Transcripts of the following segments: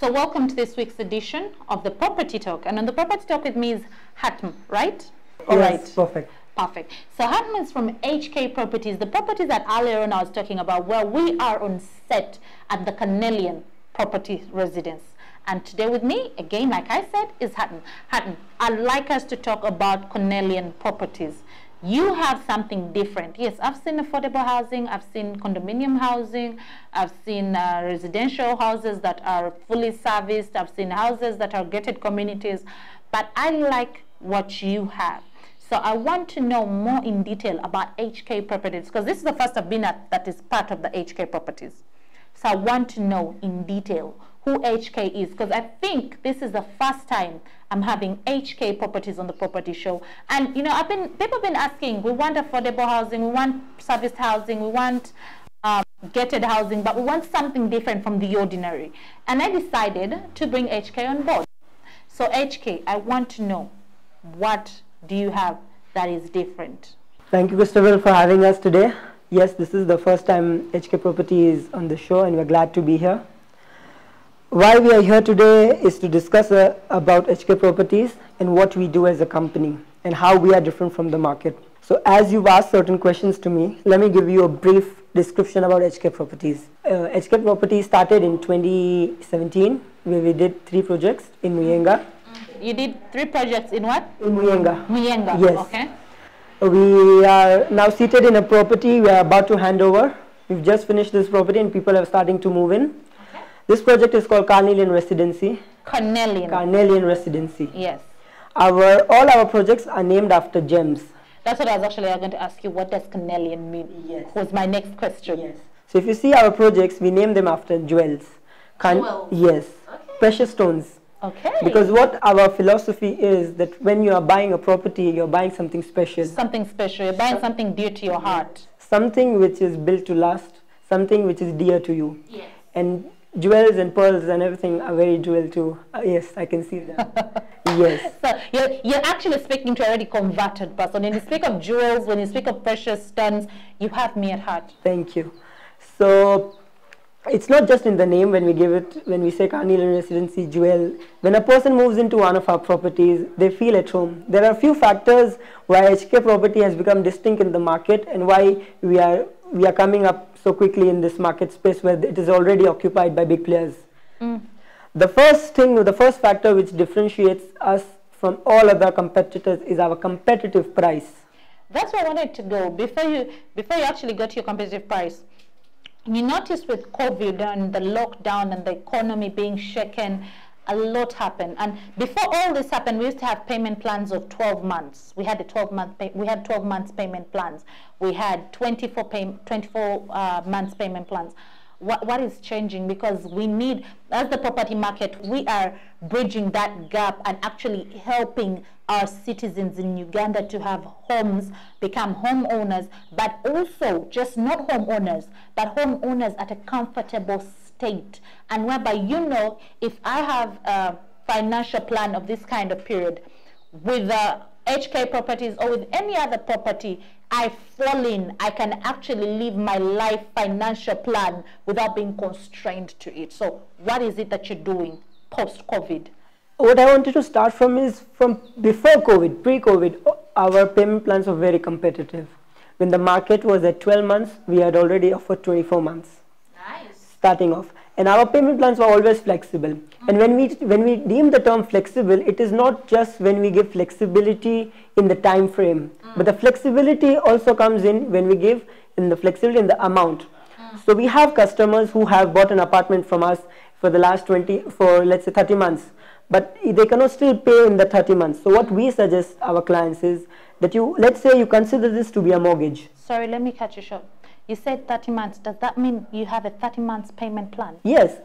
So welcome to this week's edition of the Property Talk. And on the Property Talk with me is Hatim, right? All yes, right. Perfect. Perfect. So Hatim is from HK Properties, the properties that earlier on I was talking about, where we are on set at the Canelian Property Residence. And today with me, again, like I said, is Hatim. Hatim, I'd like us to talk about Canelian Properties. You have something different. Yes, I've seen affordable housing, I've seen condominium housing, I've seen residential houses that are fully serviced, I've seen houses that are gated communities, but I like what you have. So I want to know more in detail about HK Properties, because this is the first I've been at that is part of the HK Properties. So I want to know in detail who HK is, because I think this is the first time I'm having HK Properties on the Property Show. And you know, people have been asking, we want affordable housing, we want serviced housing, we want gated housing, but we want something different from the ordinary. And I decided to bring HK on board. So HK, I want to know, what do you have that is different? Thank you, Christabel, for having us today. Yes, this is the first time HK Property is on the show, and we're glad to be here. Why we are here today is to discuss about HK Properties and what we do as a company and how we are different from the market. So as you've asked certain questions to me, let me give you a brief description about HK Properties. HK Properties started in 2017, where we did 3 projects in Muyenga. You did 3 projects in what? In Muyenga. Muyenga, yes. Okay. We are now seated in a property we are about to hand over. We've just finished this property and people are starting to move in. Okay. This project is called CARNELIAN Residency. Canelian Residency. Yes. All our projects are named after gems. That's what I was actually going to ask you. What does Canelian mean? Yes. Was my next question. Yes. So if you see our projects, we name them after jewels. Jewels? Yes. Okay. Precious stones. Okay. Because what our philosophy is that when you are buying a property, you're buying something special. Something special. You're buying something dear to your heart. Something which is built to last. Something which is dear to you. Yes. And jewels and pearls and everything are very jewel too. Yes, I can see that. Yes. So you're actually speaking to a already converted person. When you speak of jewels, when you speak of precious stones, you have me at heart. Thank you. So it's not just in the name when we give it, when we say Canelian Residency Jewel. When a person moves into one of our properties, they feel at home. There are a few factors why HK Property has become distinct in the market and why we are coming up so quickly in this market space where it is already occupied by big players. The first factor which differentiates us from all other competitors is our competitive price. That's where I wanted to go. Before you actually go to your competitive price, you notice with COVID and the lockdown and the economy being shaken, a lot happened. And before all this happened, we used to have payment plans of 12 months. We had 12 months payment plans. We had 24 months payment plans. What is changing? Because we need, as the property market, we are bridging that gap and actually helping our citizens in Uganda to have homes, become homeowners, but also just not homeowners, but homeowners at a comfortable state. And whereby, you know, if I have a financial plan of this kind of period with HK Properties or with any other property, I fall in, I can actually live my life financial plan without being constrained to it. So what is it that you're doing post-COVID? What I wanted to start from is from before COVID, pre-COVID, our payment plans were very competitive. When the market was at 12 months, we had already offered 24 months. Nice. Starting off. And our payment plans were always flexible. And when we deem the term flexible, it is not just when we give flexibility in the time frame, but the flexibility also comes in when we give in the flexibility in the amount. So we have customers who have bought an apartment from us for the last let's say 30 months, but they cannot still pay in the 30 months. So what we suggest our clients is that let's say you consider this to be a mortgage. Sorry, let me cut you short. You said 30 months. Does that mean you have a 30 months payment plan? Yes.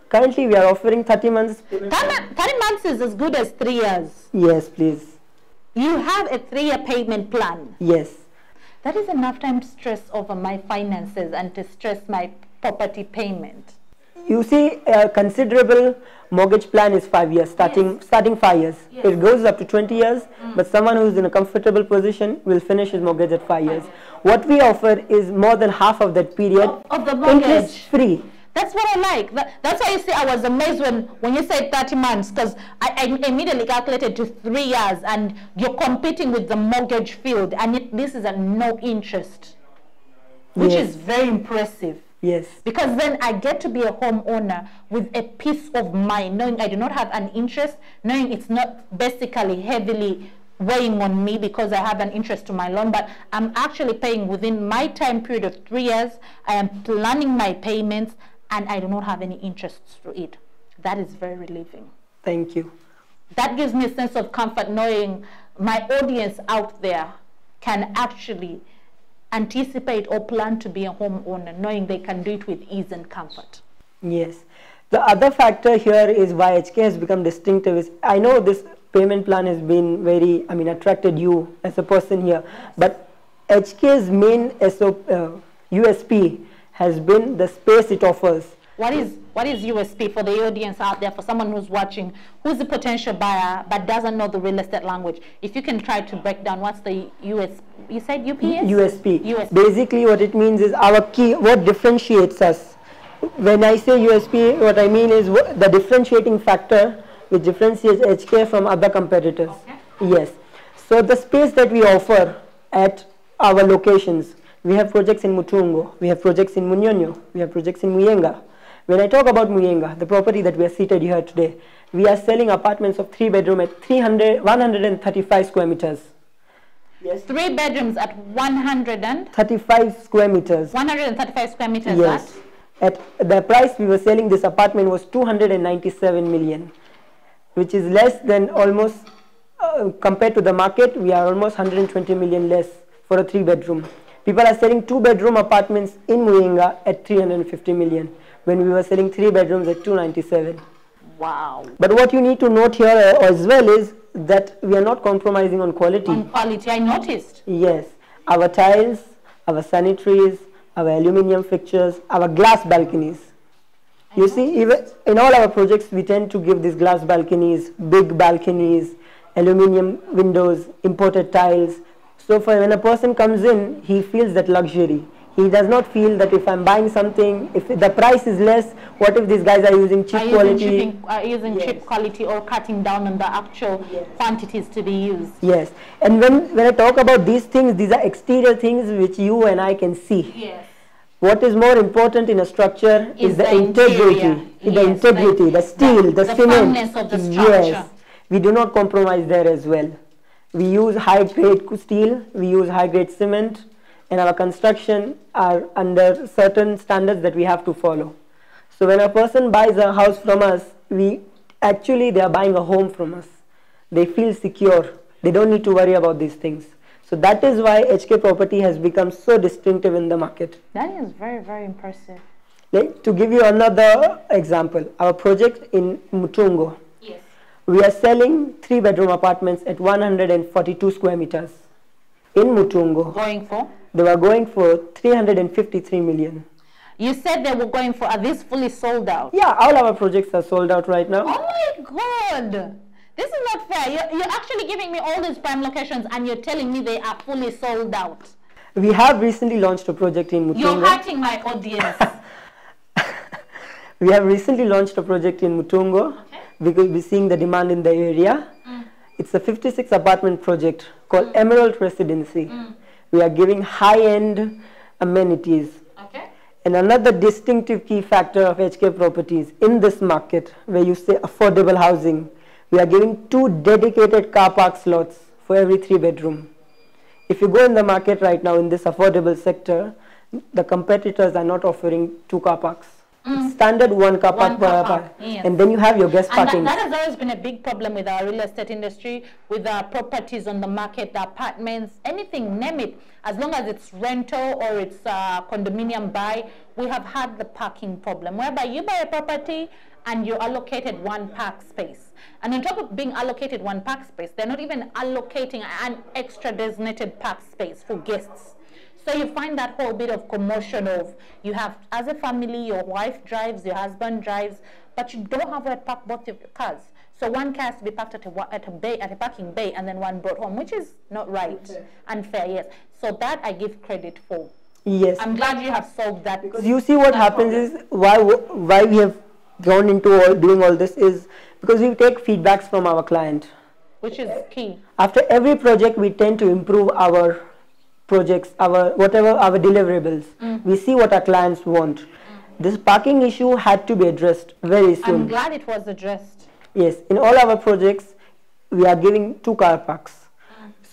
Currently we are offering 30 months. 30 months is as good as 3 years. Yes, please. You have a 3-year payment plan? Yes. That is enough time to stress over my finances and to stress my property payment. You see, a considerable mortgage plan is 5 years, starting 5 years. Yes. It goes up to 20 years, but someone who is in a comfortable position will finish his mortgage at 5 years. What we offer is more than half of that period, of the mortgage. interest free. That's what I like. That's why you see I was amazed when you said 30 months, because I immediately calculated to 3 years, and you're competing with the mortgage field, and yet this is at no interest, which is very impressive. Yes. Because then I get to be a homeowner with a peace of mind, knowing I do not have an interest, knowing it's not basically heavily weighing on me because I have an interest to my loan, but I'm actually paying within my time period of 3 years. I am planning my payments, and I do not have any interests to it. That is very relieving. Thank you. That gives me a sense of comfort, knowing my audience out there can actually anticipate or plan to be a homeowner, knowing they can do it with ease and comfort. Yes. The other factor here is why HK has become distinctive is, I know this payment plan has been very, attracted you as a person here, but HK's main USP has been the space it offers. What is USP for the audience out there, for someone who's watching, who's a potential buyer but doesn't know the real estate language? If you can try to break down what's the USP, you said UPS? USP. Basically what it means is our key, what differentiates us. When I say USP, what I mean is the differentiating factor which differentiates HK from other competitors. Okay. Yes. So the space that we offer at our locations, we have projects in Mutungo, we have projects in Munyonyo, we have projects in Muyenga. When I talk about Muyenga, the property that we are seated here today, we are selling apartments of 3 bedroom at 135 square meters. Yes. 3 bedrooms at 35 square meters. 135 square meters. Yes. At the price we were selling this apartment was 297 million, which is less than almost, compared to the market, we are almost 120 million less for a 3 bedroom. People are selling 2 bedroom apartments in Muyenga at 350 million, when we were selling 3 bedrooms at 297. Wow. But what you need to note here as well is that we are not compromising on quality. On quality, I noticed. Yes. Our tiles, our sanitaries, our aluminium fixtures, our glass balconies. You see, even in all our projects, we tend to give these glass balconies, big balconies, aluminium windows, imported tiles. So for when a person comes in, he feels that luxury. He does not feel that if I'm buying something, if the price is less, what if these guys are using cheap quality? Using cheap quality or cutting down on the actual quantities to be used. Yes. And when I talk about these things, these are exterior things which you and I can see. Yes. What is more important in a structure is the integrity, the steel, the cement. Firmness of the structure. Yes. We do not compromise there as well. We use high-grade steel, we use high-grade cement, and our construction are under certain standards that we have to follow. So when a person buys a house from us, they are buying a home from us. They feel secure. They don't need to worry about these things. So that is why HK Property has become so distinctive in the market. That is very, very impressive. To give you another example, our project in Mutungo. Yes. We are selling 3 bedroom apartments at 142 square meters. In Mutungo. Going for? They were going for 353 million. You said they were going for, are these fully sold out? Yeah, all our projects are sold out right now. Oh my God. This is not fair. You're actually giving me all these prime locations and you're telling me they are fully sold out. We have recently launched a project in Mutungo. You're hurting my audience. We have recently launched a project in Mutungo because we're seeing the demand in the area. It's a 56 apartment project called Emerald Residency. We are giving high-end amenities. Okay. And another distinctive key factor of HK Properties in this market, where you say affordable housing, we are giving 2 dedicated car park slots for every 3 bedroom. If you go in the market right now in this affordable sector, the competitors are not offering 2 car parks. It's standard 1 car park per apartment. Yes. And then you have your guest parking. That has always been a big problem with our real estate industry, with our properties on the market, the apartments, anything, name it. As long as it's rental or it's condominium buy, we have had the parking problem, whereby you buy a property and you're allocated 1 park space. And on top of being allocated 1 park space, they're not even allocating an extra designated park space for guests. So you find that whole bit of commotion of, you have, as a family, your wife drives, your husband drives, but you don't have where to park both of your cars. So 1 car has to be parked at a parking bay, and then 1 brought home, which is not right. Unfair, yes. So that I give credit for. Yes. I'm glad you have solved that. Because you see what happens is why we have gone into doing all this is because we take feedbacks from our client. Which is key. After every project, we tend to improve our projects, our deliverables. We see what our clients want. This parking issue had to be addressed very soon. I'm glad it was addressed. Yes, in all our projects, we are giving 2 car parks.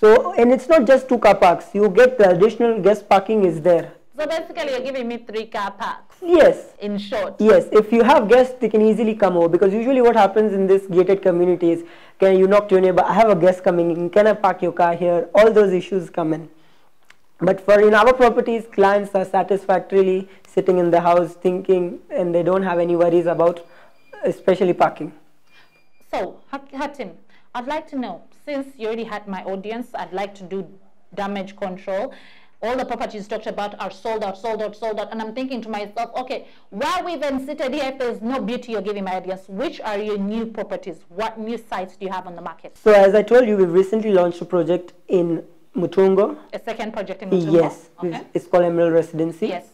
So, and it's not just 2 car parks. You get the additional guest parking is there. So basically, you're giving me 3 car parks. Yes. In short. Yes, if you have guests, they can easily come over, because usually what happens in this gated communities, can you knock to your neighbor, I have a guest coming in, can I park your car here? All those issues come in. But for in our properties, clients are satisfactorily sitting in the house thinking, and they don't have any worries about especially parking. So, Hatim, I'd like to know, since you already had my audience, I'd like to do damage control. All the properties talked about are sold out, sold out, sold out. And I'm thinking to myself, okay, why we then seated here if there's no beauty you're giving my audience? Which are your new properties? What new sites do you have on the market? So as I told you, we've recently launched a project in Mutungo. A second project in Mutungo? Yes. Okay. It's called Emerald Residency. Yes.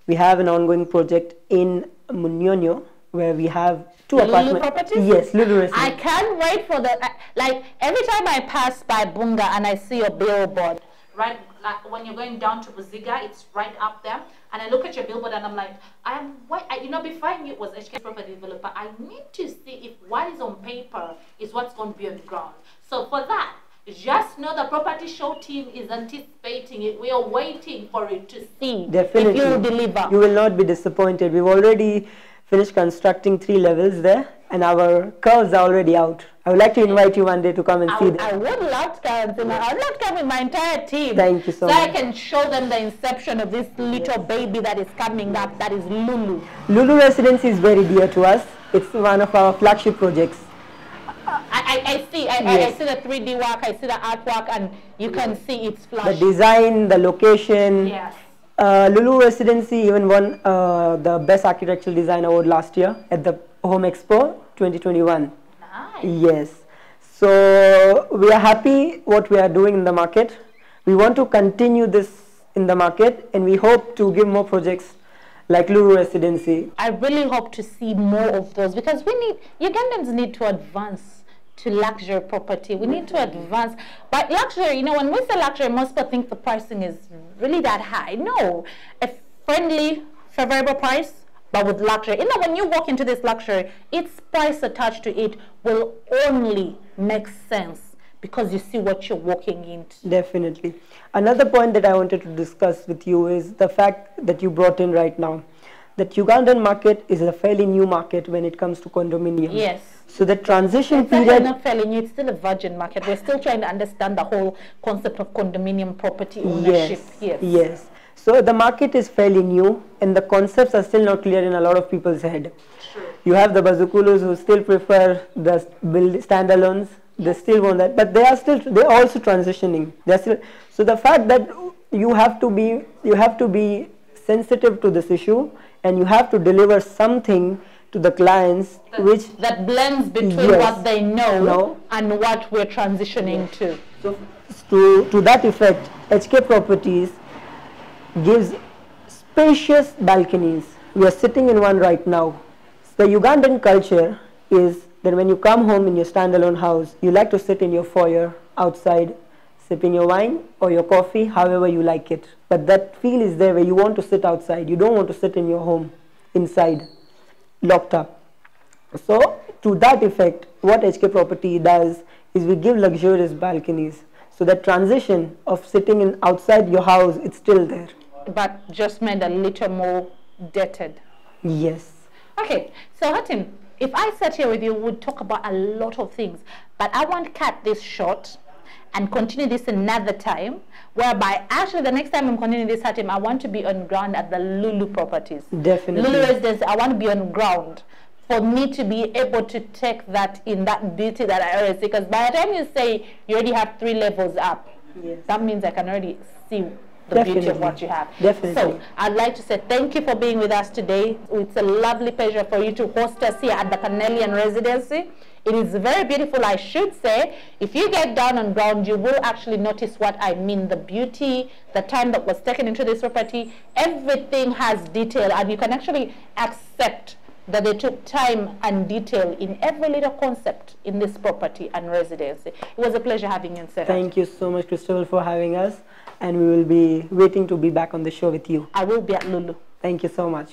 We have an ongoing project in Munyonyo, where we have 2 Lulu apartments. Properties? Yes, Lulu Residency. I can't wait for the, like, every time I pass by Bunga and I see a billboard, right, like when you're going down to Buziga, it's right up there, and I look at your billboard and I'm like, you know, before I knew it was HK property developer, I need to see if what is on paper is what's going to be on the ground. So for that, just know the property show team is anticipating it. We are waiting for it to see. Definitely. If you deliver. You will not be disappointed. We've already finished constructing 3 levels there, and our curves are already out. I would like to invite you one day to come and see them. I would love to come. I would love to come with my entire team. Thank you so much. So I can show them the inception of this little baby that is coming up, that is Lulu. Lulu Residency is very dear to us. It's one of our flagship projects. I see the 3D work, I see the artwork, and you can see it's flash. The design, the location. Yes. Lulu Residency even won the Best Architectural Design Award last year at the Home Expo 2021. Nice. Yes. So we are happy what we are doing in the market. We want to continue this in the market, and we hope to give more projects like Lulu Residency. I really hope to see more of those, because Ugandans need to advance to luxury property. We need to advance. But luxury, you know, when we say luxury, most people think the pricing is really that high. No, a friendly, favorable price, but with luxury. You know, when you walk into this luxury, its price attached to it will only make sense because you see what you're walking into. Definitely. Another point that I wanted to discuss with you is the fact that you brought in right now, that Ugandan market is a fairly new market when it comes to condominiums. Yes. So the transition period... period... not fairly new, it's still a virgin market. We're still trying to understand the whole concept of condominium property ownership. Yes. Yes. So the market is fairly new, and the concepts are still not clear in a lot of people's head. True. You have the Bazukulus who still prefer the standalones. They still want that, but they're also transitioning. So the fact that you have to be sensitive to this issue, and you have to deliver something to the clients that blends between what they know and what we're transitioning to. So to that effect, HK Properties gives spacious balconies. We are sitting in one right now. The Ugandan culture is that when you come home in your standalone house, you like to sit in your foyer outside, sipping your wine or your coffee, however you like it. But that feel is there where you want to sit outside. You don't want to sit in your home, inside, locked up. So to that effect, what HK Property does is we give luxurious balconies. So that transition of sitting outside your house, it's still there. But just made a little more dated. Yes. Okay, so Hatim, if I sat here with you, we'd talk about a lot of things, but I want to cut this short and continue this another time, whereby actually the next time I'm continuing this, Hatim, I want to be on ground at the Lulu properties. Definitely. Lulu Residency, I want to be on ground for me to be able to take that in that beauty that I already see, because by the time you say you already have 3 levels up, yes, that means I can already see the beauty of what you have. Definitely. So I'd like to say thank you for being with us today. It's a lovely pleasure for you to host us here at the Canelian Residency. It is very beautiful, I should say. If you get down on ground, you will actually notice what I mean. The beauty, the time that was taken into this property, everything has detail, and you can actually accept that they took time and detail in every little concept in this property and residency. It was a pleasure having you, sir. Thank you so much, Christabel, for having us, and we will be waiting to be back on the show with you. I will be at Lulu. Thank you so much.